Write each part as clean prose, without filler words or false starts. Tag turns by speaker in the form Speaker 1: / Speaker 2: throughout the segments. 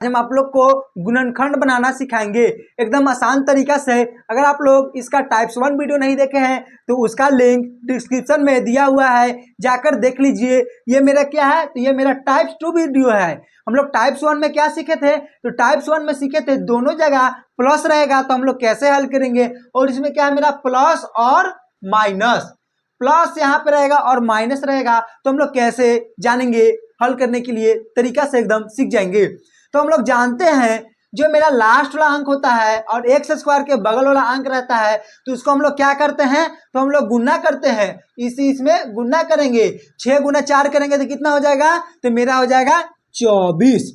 Speaker 1: हम आप लोग को गुणनखंड बनाना सिखाएंगे एकदम आसान तरीका से। अगर आप लोग इसका टाइप्स 1 वीडियो नहीं देखे हैं तो उसका लिंक डिस्क्रिप्शन में दिया हुआ है, जाकर देख लीजिए। ये मेरा क्या है, तो ये मेरा टाइप्स 2 वीडियो है। हम लोग टाइप्स 1 में क्या सीखे थे, तो टाइप्स 1 में सीखे थे दोनों जगह प्लस रहेगा तो हम लोग कैसे हल करेंगे, और इसमें क्या है मेरा प्लस और माइनस, प्लस यहाँ पे रहेगा और माइनस रहेगा तो हम लोग कैसे जानेंगे, हल करने के लिए तरीका से एकदम सीख जाएंगे। तो हम लोग जानते हैं जो मेरा लास्ट वाला अंक होता है और एक्स स्क्वायर के बगल वाला अंक रहता है तो उसको हम लोग क्या करते हैं, तो हम लोग गुना करते हैं। इसमें गुना करेंगे, 6 गुना 4 करेंगे तो कितना हो जाएगा, तो मेरा हो जाएगा 24।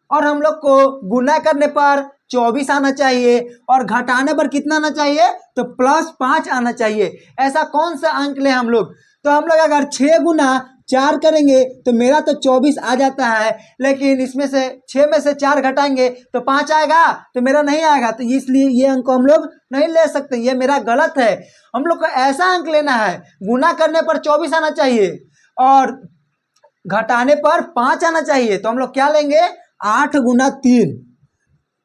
Speaker 1: और हम लोग को गुना करने पर 24 आना चाहिए और घटाने पर कितना आना चाहिए, तो +5 आना चाहिए। ऐसा कौन सा अंक ले हम लोग, तो हम लोग अगर 6 गुना 4 करेंगे तो मेरा तो 24 आ जाता है, लेकिन इसमें से 6 में से 4 घटाएंगे तो 5 आएगा, तो मेरा नहीं आएगा, तो इसलिए ये अंक हम लोग नहीं ले सकते, ये मेरा गलत है। हम लोग को ऐसा अंक लेना है, गुना करने पर 24 आना चाहिए और घटाने पर 5 आना चाहिए। तो हम लोग क्या लेंगे, 8 गुना 3,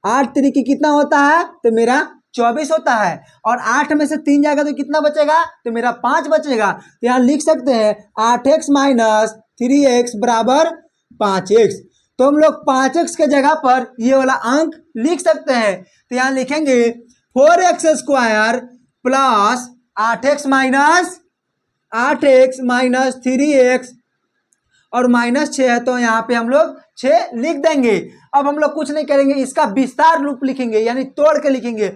Speaker 1: 8 तरीके कितना होता है, तो मेरा 24 होता है। और 8 में से 3 जाएगा तो कितना बचेगा, तो मेरा 5 बचेगा। तो यहाँ लिख सकते हैं 8x माइनस 3x बराबर 5x। तो हम लोग 5x के जगह पर ये वाला अंक लिख सकते हैं। तो यहाँ लिखेंगे 4x square plus 8x minus 3x और -6 है तो यहाँ पे हम लोग 6 लिख देंगे। अब हम लोग कुछ नहीं करेंगे, इसका विस्तार रूप लिखेंगे, यानी तोड़ के लिखेंगे।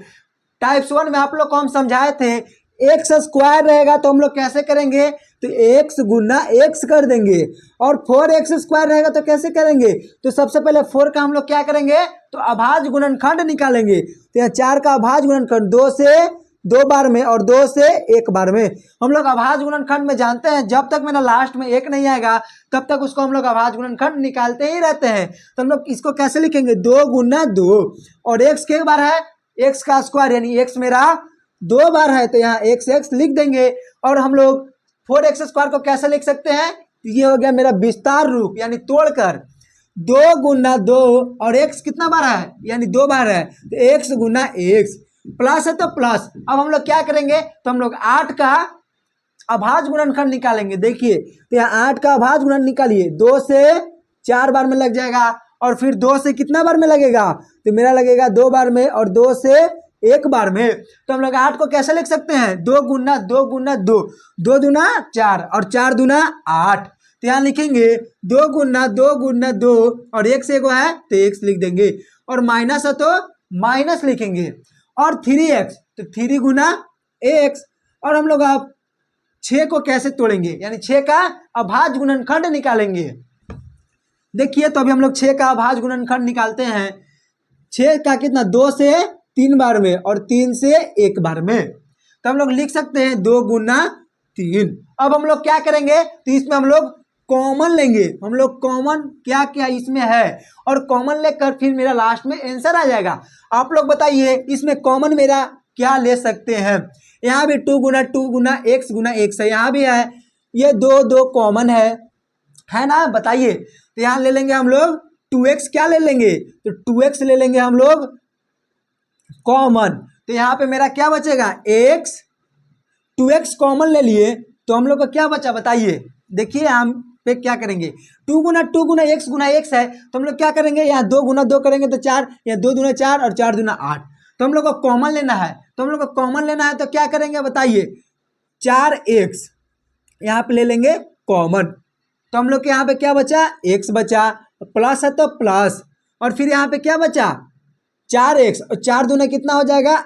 Speaker 1: टाइप्स 1 में आप लोग को हम समझाए थे एक्स स्क्वायर रहेगा तो हम लोग कैसे करेंगे, तो x गुना x कर देंगे। और 4x स्क्वायर रहेगा तो कैसे करेंगे, तो सबसे पहले 4 का हम लोग क्या करेंगे, तो अभाज्य गुणनखंड निकालेंगे। तो यहाँ 4 का अभाज्य गुणनखंड 2 से 2 बार में और 2 से 1 बार में। हम लोग अभाज्य गुणनखंड में जानते हैं जब तक मेरा लास्ट में 1 नहीं आएगा तब तक उसको हम लोग अभाज्य गुणनखंड निकालते ही रहते हैं। तो हम लोग इसको कैसे लिखेंगे, 2 गुना 2 और x के बार है, x का स्क्वायर यानी x मेरा 2 बार है तो यहाँ x लिख देंगे। और हम लोग 4x स्क्वायर को कैसे लिख सकते हैं, तो ये हो गया मेरा विस्तार रूप, यानी तोड़कर 2 गुना 2 और x कितना बार है, यानी 2 बार है तो x गुना x, प्लस है तो प्लस। अब हम लोग क्या करेंगे, तो हम लोग 8 का अभाज्य गुणनखंड निकालेंगे। देखिए तो यहाँ 8 का अभाज्य गुणन निकालिए, 2 से 4 बार में लग जाएगा और फिर 2 से कितना बार में लगेगा, तो मेरा लगेगा 2 बार में और 2 से 1 बार में। तो हम लोग 8 को कैसे लिख सकते हैं, 2 गुना 2 गुना 2, 2 दूना 4 और 4 दूना 8। तो यहाँ लिखेंगे 2 गुना 2 गुना 2 और 1 से 1 है तो x लिख देंगे और माइनस है तो माइनस लिखेंगे। और 3x तो 3 गुना x। और हम लोग अब 6 को कैसे तोड़ेंगे, यानी 6 का अभाज्य गुणनखंड निकालेंगे। देखिए तो अभी हम लोग 6 का अभाज्य गुणनखंड निकालते हैं। 6 का कितना, 2 से 3 बार में और 3 से 1 बार में। तो हम लोग लिख सकते हैं 2 गुना 3। अब हम लोग क्या करेंगे, तो इसमें हम लोग कॉमन लेंगे। हम लोग कॉमन क्या क्या इसमें है और कॉमन लेकर फिर मेरा लास्ट में आंसर आ जाएगा। आप लोग बताइए इसमें कॉमन मेरा क्या ले सकते हैं। यहाँ भी 2 गुना x है, यहाँ भी है, ये 2 कॉमन है ना, बताइए। तो यहाँ ले लेंगे हम लोग 2x, क्या ले लेंगे, तो 2x ले लेंगे हम लोग कॉमन। तो यहाँ पे मेरा क्या बचेगा, x, 2x कॉमन ले लिए तो हम लोग का क्या बचा बताइए। देखिए हम पे क्या करेंगे, 2 गुना x है तो हम लोग क्या करेंगे, यहाँ 2 गुना 2 करेंगे तो 4, यहाँ 2 दूना 4 और 4 दूना 8। तो हम लोग को कॉमन लेना है, तो हम लोग को कॉमन लेना है तो क्या करेंगे बताइए, 4x यहाँ पे ले लेंगे कॉमन। तो हम लोग के यहाँ पे क्या बचा, x बचा, प्लस है तो प्लस, और फिर यहाँ पे क्या बचा 4x और 4 दूना कितना हो जाएगा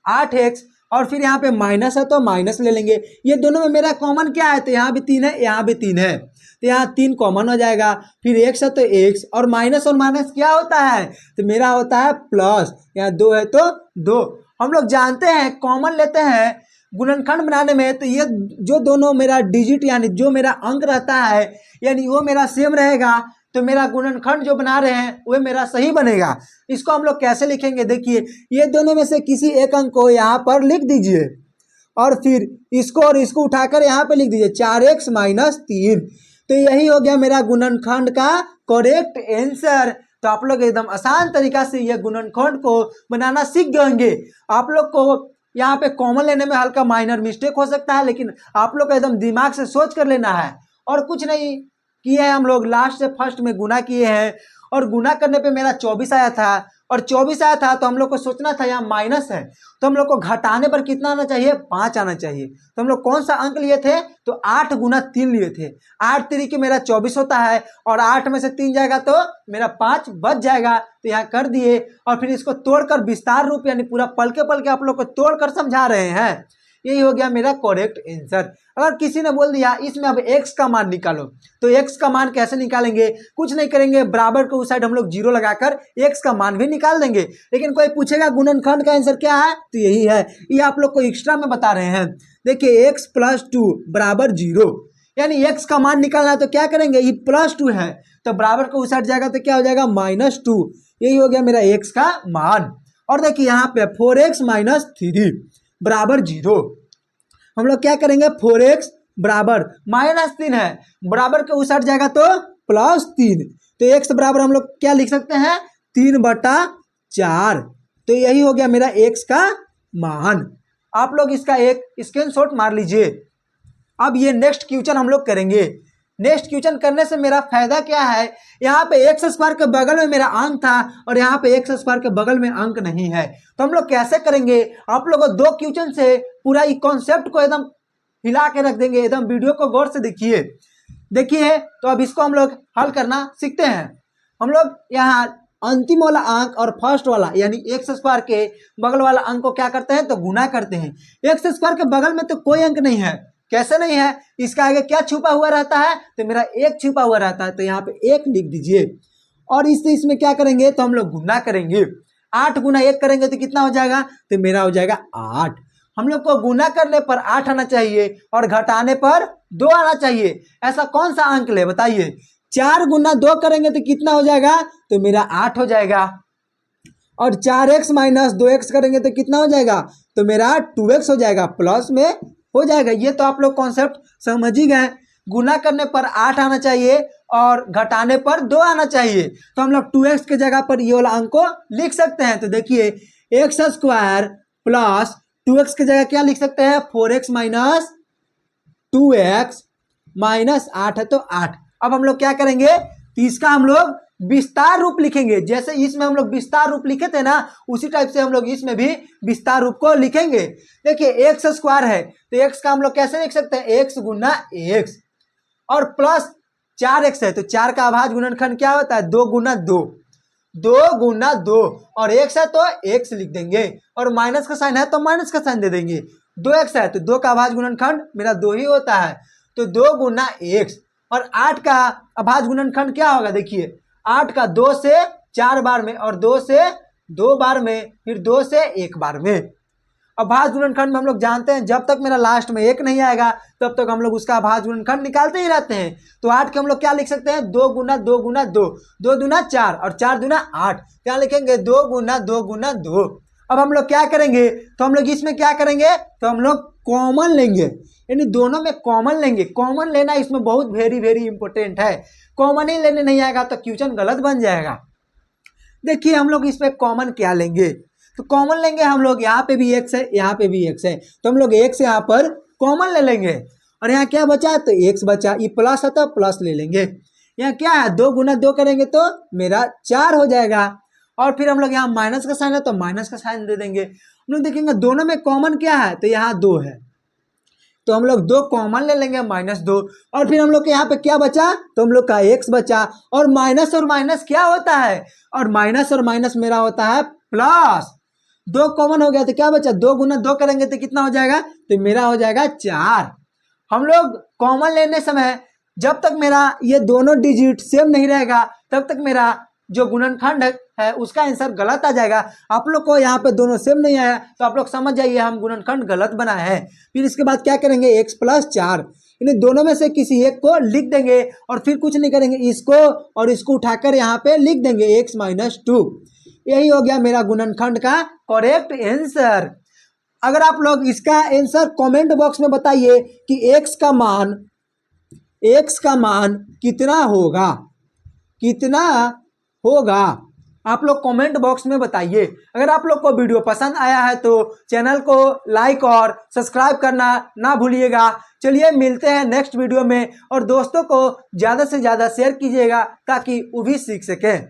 Speaker 1: 8x, और फिर यहाँ पे माइनस है तो माइनस ले लेंगे। ये दोनों में मेरा कॉमन क्या है, तो यहाँ भी 3 है, यहाँ भी 3 है, तो यहाँ 3 कॉमन हो जाएगा। फिर x है तो x, और माइनस क्या होता है, तो मेरा होता है प्लस, यहाँ 2 है तो 2। हम लोग जानते हैं कॉमन लेते हैं गुणनखंड बनाने में, तो ये जो दोनों मेरा डिजिट यानी जो मेरा अंक रहता है यानी वो मेरा सेम रहेगा, तो मेरा गुणनखंड जो बना रहे हैं वो मेरा सही बनेगा। इसको हम लोग कैसे लिखेंगे, देखिए ये दोनों में से किसी एक अंक को यहाँ पर लिख दीजिए और फिर इसको और इसको उठाकर यहाँ पे लिख दीजिए 4x माइनस 3। तो यही हो गया मेरा गुणनखंड का करेक्ट आंसर। तो आप लोग एकदम आसान तरीका से ये गुणनखंड को बनाना सीख जाएंगे। आप लोग को यहाँ पे कॉमन लेने में हल्का माइनर मिस्टेक हो सकता है, लेकिन आप लोग को एकदम दिमाग से सोच कर लेना है। और कुछ नहीं किए हैं, हम लोग लास्ट से फर्स्ट में गुना किए हैं और गुना करने पे मेरा 24 आया था और 24 आया था तो हम लोग को सोचना था यहाँ माइनस है तो हम लोग को घटाने पर कितना आना चाहिए, 5 आना चाहिए। तो हम लोग कौन सा अंक लिए थे, तो 8 गुना 3 लिए थे। 8 तरीके मेरा 24 होता है और 8 में से 3 जाएगा तो मेरा 5 बच जाएगा। तो यहाँ कर दिए और फिर इसको तोड़कर विस्तार रूप यानी पूरा पल के आप लोग को तोड़कर समझा रहे हैं। यही हो गया मेरा करेक्ट आंसर। अगर किसी ने बोल दिया इसमें अब x का मान निकालो, तो x का मान कैसे निकालेंगे, कुछ नहीं करेंगे, बराबर को उस साइड हम लोग जीरो लगाकर x का मान भी निकाल देंगे। लेकिन कोई पूछेगा गुणनखंड का आंसर क्या है, तो यही है, ये आप लोग को एक्स्ट्रा में बता रहे हैं। देखिए x + 2 बराबर 0, यानी x का मान निकालना है तो क्या करेंगे, ये +2 है तो बराबर को उस साइड जाएगा तो क्या हो जाएगा -2। यही हो गया मेरा x का मान। और देखिए यहाँ पे 4x - 3 बराबर 0। हम लोग क्या करेंगे, 4x बराबर -3 है, बराबर के उस साइड जाएगा तो +3, तो x बराबर हम लोग क्या लिख सकते हैं, 3/4। तो यही हो गया मेरा x का मान। आप लोग इसका एक स्क्रीनशॉट मार लीजिए। अब ये नेक्स्ट क्वेश्चन हम लोग करेंगे। नेक्स्ट क्वेश्चन करने से मेरा फायदा क्या है, यहाँ पे x² के बगल में मेरा अंक था और यहाँ पे x² के बगल में अंक नहीं है, तो हम लोग कैसे करेंगे, आप लोगों को 2 क्वेश्चन से पूरा ये कॉन्सेप्ट को एकदम हिला के रख देंगे। एकदम वीडियो को गौर से देखिए। तो अब इसको हम लोग हल करना सीखते हैं। हम लोग यहाँ अंतिम वाला अंक और फर्स्ट वाला यानी x² के बगल वाला अंक को क्या करते हैं, तो गुना करते हैं। x² के बगल में तो कोई अंक नहीं है, कैसे नहीं है, इसका आगे क्या छुपा हुआ रहता है, तो मेरा 1 छुपा हुआ रहता है, तो यहाँ पे 1 लिख दीजिए। और इसमें क्या करेंगे, तो हम लोग गुना करेंगे। 8 गुना 1 करेंगे तो कितना हो जाएगा, तो मेरा हो जाएगा 8। हम लोग को गुना करने पर 8 आना चाहिए और घटाने पर 2 आना चाहिए। ऐसा कौन सा अंक ले बताइए। 4 गुना 2 करेंगे तो कितना हो जाएगा, तो मेरा 8 हो जाएगा। और 4x - 2x करेंगे तो कितना हो जाएगा, तो मेरा 2x हो जाएगा, प्लस में हो जाएगा। ये तो आप लोग कॉन्सेप्ट समझ ही गए। गुना करने पर 8 आना चाहिए और घटाने पर 2 आना चाहिए, तो हम लोग 2x के जगह पर ये वाला अंक को लिख सकते हैं। तो देखिए x² प्लस 2x की जगह क्या लिख सकते हैं, 4x - 2x -8 है तो 8। अब हम लोग क्या करेंगे, तो इसका हम लोग विस्तार रूप लिखेंगे। जैसे इसमें हम लोग विस्तार रूप लिखे थे ना, उसी टाइप से हम लोग इसमें भी विस्तार रूप को लिखेंगे। देखिए x² है तो x का हम लोग कैसे लिख सकते हैं, x गुना x, और प्लस 4x है तो 4 का अभाज्य गुणनखंड क्या होता है, 2 गुना 2, 2 गुना 2, और x है तो x लिख देंगे, और माइनस का साइन है तो माइनस का साइन दे देंगे। 2x है तो 2 का अभाज्य गुणनखंड मेरा 2 ही होता है, तो 2 गुना x। और 8 का अभाज्य गुणनखंड क्या होगा, देखिए 8 का 2 से 4 बार में, और 2 से 2 बार में, फिर 2 से 1 बार में। अभाज्य गुणनखंड में हम लोग जानते हैं जब तक मेरा लास्ट में 1 नहीं आएगा तब तक हम लोग उसका अभाज्य गुणनखंड निकालते ही रहते हैं। तो 8 के हम लोग क्या लिख सकते हैं, 2 गुना 2 गुना 2, 2 दूना 4 और 4 दूना 8, क्या लिखेंगे 2 गुना 2 गुना 2। अब हम लोग क्या करेंगे, तो हम लोग इसमें क्या करेंगे, तो हम लोग कॉमन लेंगे, यानी दोनों में कॉमन लेंगे। कॉमन लेना इसमें बहुत वेरी इंपॉर्टेंट है। कॉमन ही लेने नहीं आएगा तो क्वेश्चन गलत बन जाएगा। देखिए हम लोग इसमें कॉमन क्या लेंगे, तो कॉमन लेंगे हम लोग, यहाँ पे भी x है, यहाँ पे भी x है, तो हम लोग x यहाँ पर कॉमन ले लेंगे। और यहाँ क्या बचा, तो x बचा, ये प्लस है तो प्लस ले लेंगे। यहाँ क्या है, 2 गुना 2 करेंगे तो मेरा 4 हो जाएगा। और फिर हम लोग यहाँ माइनस का साइन है तो माइनस का साइन दे देंगे। हम लोग देखेंगे दोनों में कॉमन क्या है, तो यहाँ 2 है, तो हम लोग 2 कॉमन ले लेंगे, -2। और फिर हम लोग के यहाँ पे क्या बचा, तो हम लोग का x बचा। और माइनस क्या होता है, और माइनस मेरा होता है प्लस। 2 कॉमन हो गया तो क्या बचा, 2 गुना 2 करेंगे तो कितना हो जाएगा, तो मेरा हो जाएगा 4। हम लोग कॉमन लेने समय जब तक मेरा ये दोनों डिजिट सेम नहीं रहेगा तब तक मेरा जो गुणनखंड है उसका आंसर गलत आ जाएगा। आप लोग को यहाँ पे दोनों सेम नहीं आया तो आप लोग समझ जाइए हम गुणनखंड गलत बनाए हैं। फिर इसके बाद क्या करेंगे, x + 4, इन दोनों में से किसी एक को लिख देंगे और फिर कुछ नहीं करेंगे, इसको और इसको उठाकर यहाँ पे लिख देंगे x - 2। यही हो गया मेरा गुणनखंड का करेक्ट आंसर। अगर आप लोग इसका आंसर कमेंट बॉक्स में बताइए कि x का मान कितना होगा, कितना होगा? आप लोग कमेंट बॉक्स में बताइए। अगर आप लोग को वीडियो पसंद आया है तो चैनल को लाइक और सब्सक्राइब करना ना भूलिएगा। चलिए मिलते हैं नेक्स्ट वीडियो में, और दोस्तों को ज़्यादा से ज़्यादा शेयर कीजिएगा ताकि वो भी सीख सकें।